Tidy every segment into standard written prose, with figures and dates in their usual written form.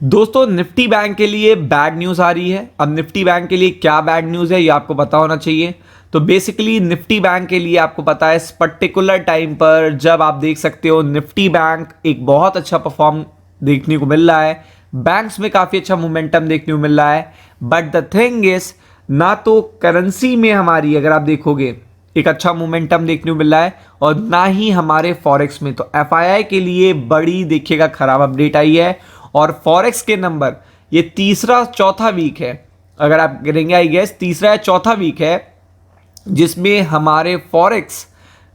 दोस्तों Nifty bank के लिए बैड न्यूज़ आ रही है। अब निफ्टी बैंक के लिए क्या बैड न्यूज़ है ये आपको पता होना चाहिए। तो बेसिकली निफ्टी बैंक के लिए आपको पता है इस पर्टिकुलर टाइम पर जब आप देख सकते हो निफ्टी बैंक एक बहुत अच्छा परफॉर्म देखने को मिल रहा है, बैंक्स में काफ़ी अच्छा मोमेंटम देखने को मिल रहा है। बट द थिंग इज ना तो करेंसी में हमारी अगर आप देखोगे एक अच्छा मोमेंटम देखने को मिल रहा है और ना ही हमारे फॉरेक्स में। तो एफआईआई के लिए बड़ी देखिएगा खराब अपडेट आई है और फॉरेक्स के नंबर ये तीसरा चौथा वीक है, अगर आप करेंगे आई गेस तीसरा या चौथा वीक है जिसमें हमारे फॉरेक्स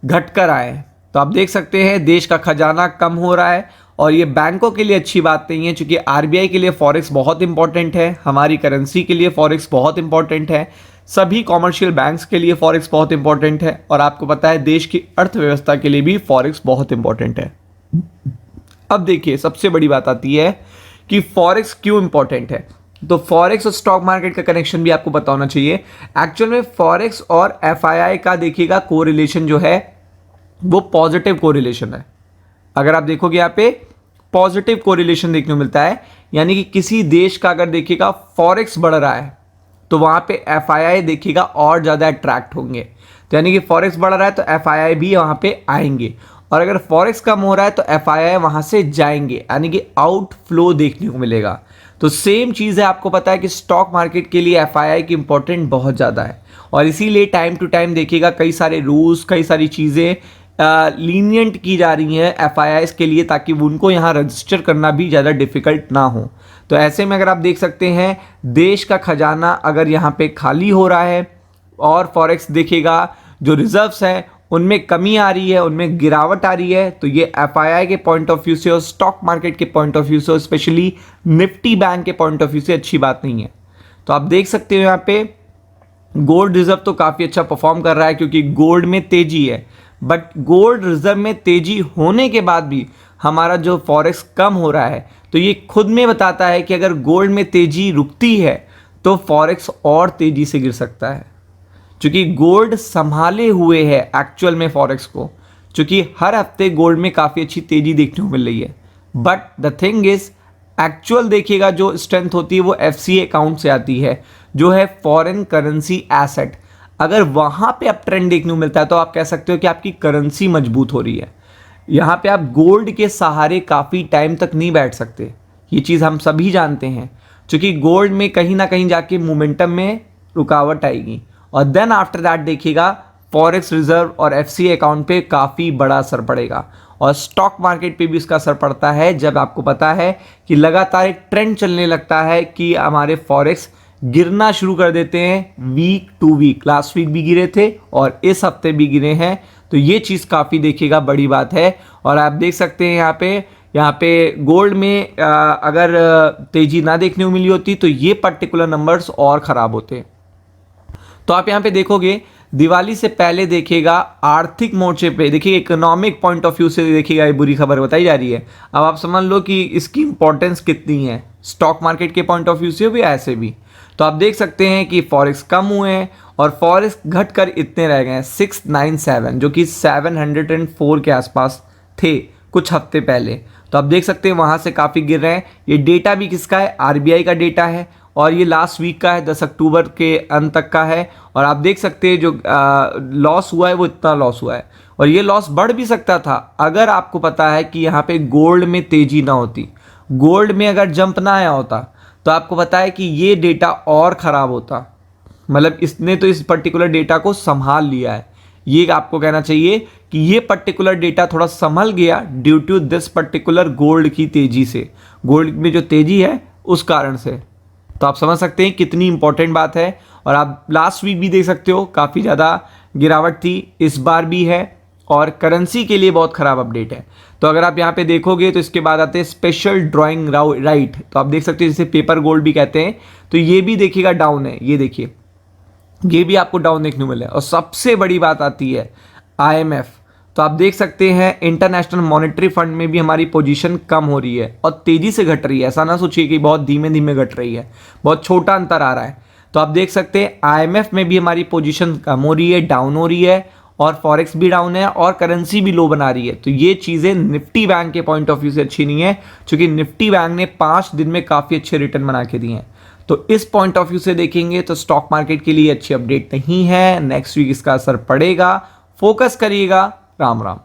घटकर आए। तो आप देख सकते हैं देश का खजाना कम हो रहा है और ये बैंकों के लिए अच्छी बात नहीं है, क्योंकि आरबीआई के लिए फॉरेक्स बहुत इंपॉर्टेंट है, हमारी करेंसी के लिए फॉरेक्स बहुत इंपॉर्टेंट है, सभी कॉमर्शियल बैंक्स के लिए फॉरेक्स बहुत इंपॉर्टेंट है और आपको पता है देश की अर्थव्यवस्था के लिए भी फॉरेक्स बहुत इंपॉर्टेंट है। अब देखिए सबसे बड़ी बात आती है कि फॉरेक्स क्यों इंपॉर्टेंट है। तो फॉरेक्स और स्टॉक मार्केट का कनेक्शन भी आपको पता होना चाहिए। एक्चुअल में फॉरेक्स और एफआईआई का देखिएगा कोरिलेशन जो है वो पॉजिटिव कोरिलेशन है। अगर आप देखोगे यहाँ पे पॉजिटिव कोरिलेशन देखने को मिलता है, यानी कि किसी देश का अगर देखिएगा फॉरेक्स बढ़ रहा है तो वहाँ पे एफआईआई देखिएगा और ज़्यादा अट्रैक्ट होंगे। तो यानी कि फॉरेक्स बढ़ रहा है तो एफआईआई भी वहाँ पे आएंगे और अगर फॉरेक्स कम हो रहा है तो एफआईआई वहाँ से जाएंगे, यानी कि आउटफ्लो देखने को मिलेगा। तो सेम चीज़ है, आपको पता है कि स्टॉक मार्केट के लिए एफआईआई की इंपॉर्टेंट बहुत ज़्यादा है और इसीलिए टाइम टू टाइम देखिएगा कई सारे रूल्स कई सारी चीज़ें लीनियंट की जा रही हैं एफआईआईज के लिए, ताकि उनको यहाँ रजिस्टर करना भी ज़्यादा डिफिकल्ट ना हो। तो ऐसे में अगर आप देख सकते हैं देश का खजाना अगर यहाँ पे खाली हो रहा है और फॉरेक्स देखिएगा जो रिजर्व्स हैं उनमें कमी आ रही है, उनमें गिरावट आ रही है, तो ये एफआईआई के पॉइंट ऑफ व्यू से और स्टॉक मार्केट के पॉइंट ऑफ व्यू से स्पेशली निफ्टी बैंक के पॉइंट ऑफ व्यू से अच्छी बात नहीं है। तो आप देख सकते हो यहाँ पे गोल्ड रिजर्व तो काफ़ी अच्छा परफॉर्म कर रहा है क्योंकि गोल्ड में तेजी है, बट गोल्ड रिजर्व में तेजी होने के बाद भी हमारा जो फॉरेक्स कम हो रहा है तो ये खुद में बताता है कि अगर गोल्ड में तेजी रुकती है तो फॉरेक्स और तेजी से गिर सकता है, क्योंकि गोल्ड संभाले हुए है एक्चुअल में फॉरेक्स को, क्योंकि हर हफ्ते गोल्ड में काफ़ी अच्छी तेजी देखने को मिल रही है। But the thing is actual देखिएगा जो स्ट्रेंथ होती है वो एफसीए अकाउंट से आती है जो है फॉरेन करेंसी एसेट। अगर वहाँ पे आप ट्रेंड देखने को मिलता है तो आप कह सकते हो कि आपकी करेंसी मजबूत हो रही है। यहाँ पे आप गोल्ड के सहारे काफ़ी टाइम तक नहीं बैठ सकते, ये चीज़ हम सभी जानते हैं, क्योंकि गोल्ड में कहीं ना कहीं जाके मोमेंटम में रुकावट आएगी और देन आफ्टर दैट देखिएगा फॉरेक्स रिजर्व और एफसीए अकाउंट पे काफ़ी बड़ा असर पड़ेगा और स्टॉक मार्केट पे भी इसका असर पड़ता है जब आपको पता है कि लगातार एक ट्रेंड चलने लगता है कि हमारे फॉरेक्स गिरना शुरू कर देते हैं week to week. Last week भी गिरे थे और इस हफ्ते भी गिरे हैं, तो ये चीज़ काफ़ी देखिएगा बड़ी बात है। और आप देख सकते हैं यहाँ पे गोल्ड में अगर तेज़ी ना देखने को मिली होती तो ये पर्टिकुलर नंबर्स और ख़राब होते। तो आप यहाँ पे देखोगे दिवाली से पहले देखिएगा आर्थिक मोर्चे पे देखिए इकोनॉमिक पॉइंट ऑफ व्यू से देखिएगा ये बुरी खबर बताई जा रही है। अब आप समझ लो कि इसकी इंपॉर्टेंस कितनी है स्टॉक मार्केट के पॉइंट ऑफ व्यू से भी ऐसे भी। तो आप देख सकते हैं कि फॉरेक्स कम हुए हैं और फॉरेक्स घटकर इतने रह गए हैं 697, जो कि 704 के आसपास थे कुछ हफ्ते पहले। तो आप देख सकते हैं वहाँ से काफ़ी गिर रहे हैं। ये डेटा भी किसका है, आरबीआई का डेटा है और ये लास्ट वीक का है, 10 अक्टूबर के अंत तक का है। और आप देख सकते हैं जो लॉस हुआ है वो इतना लॉस हुआ है और ये लॉस बढ़ भी सकता था अगर आपको पता है कि यहाँ पे गोल्ड में तेज़ी ना होती, गोल्ड में अगर जंप ना आया होता तो आपको पता है कि ये डेटा और ख़राब होता। मतलब इसने तो इस पर्टिकुलर डेटा को संभाल लिया है, ये आपको कहना चाहिए कि ये पर्टिकुलर डेटा थोड़ा संभल गया due to this particular gold की तेज़ी से, गोल्ड में जो तेज़ी है उस कारण से। तो आप समझ सकते हैं कितनी इंपॉर्टेंट बात है। और आप लास्ट वीक भी देख सकते हो काफ़ी ज़्यादा गिरावट थी, इस बार भी है और करेंसी के लिए बहुत ख़राब अपडेट है। तो अगर आप यहाँ पे देखोगे तो इसके बाद आते हैं स्पेशल ड्राइंग राइट। तो आप देख सकते हो जिसे पेपर गोल्ड भी कहते हैं, तो ये भी देखिएगा डाउन है, ये देखिए ये भी आपको डाउन देखने को मिला है। और सबसे बड़ी बात आती है आईएमएफ। तो आप देख सकते हैं इंटरनेशनल मॉनेटरी फंड में भी हमारी पोजीशन कम हो रही है और तेज़ी से घट रही है। ऐसा ना सोचिए कि बहुत धीमे धीमे घट रही है, बहुत छोटा अंतर आ रहा है। तो आप देख सकते हैं आईएमएफ में भी हमारी पोजीशन कम हो रही है, डाउन हो रही है और फॉरेक्स भी डाउन है और करेंसी भी लो बना रही है। तो ये चीजें निफ्टी बैंक के पॉइंट ऑफ व्यू से अच्छी नहीं है, क्योंकि निफ्टी बैंक ने 5 दिन में काफी अच्छे रिटर्न बना के दिए हैं। तो इस पॉइंट ऑफ व्यू से देखेंगे तो स्टॉक मार्केट के लिए अच्छी अपडेट नहीं है, नेक्स्ट वीक इसका असर पड़ेगा। फोकस करिएगा। राम राम।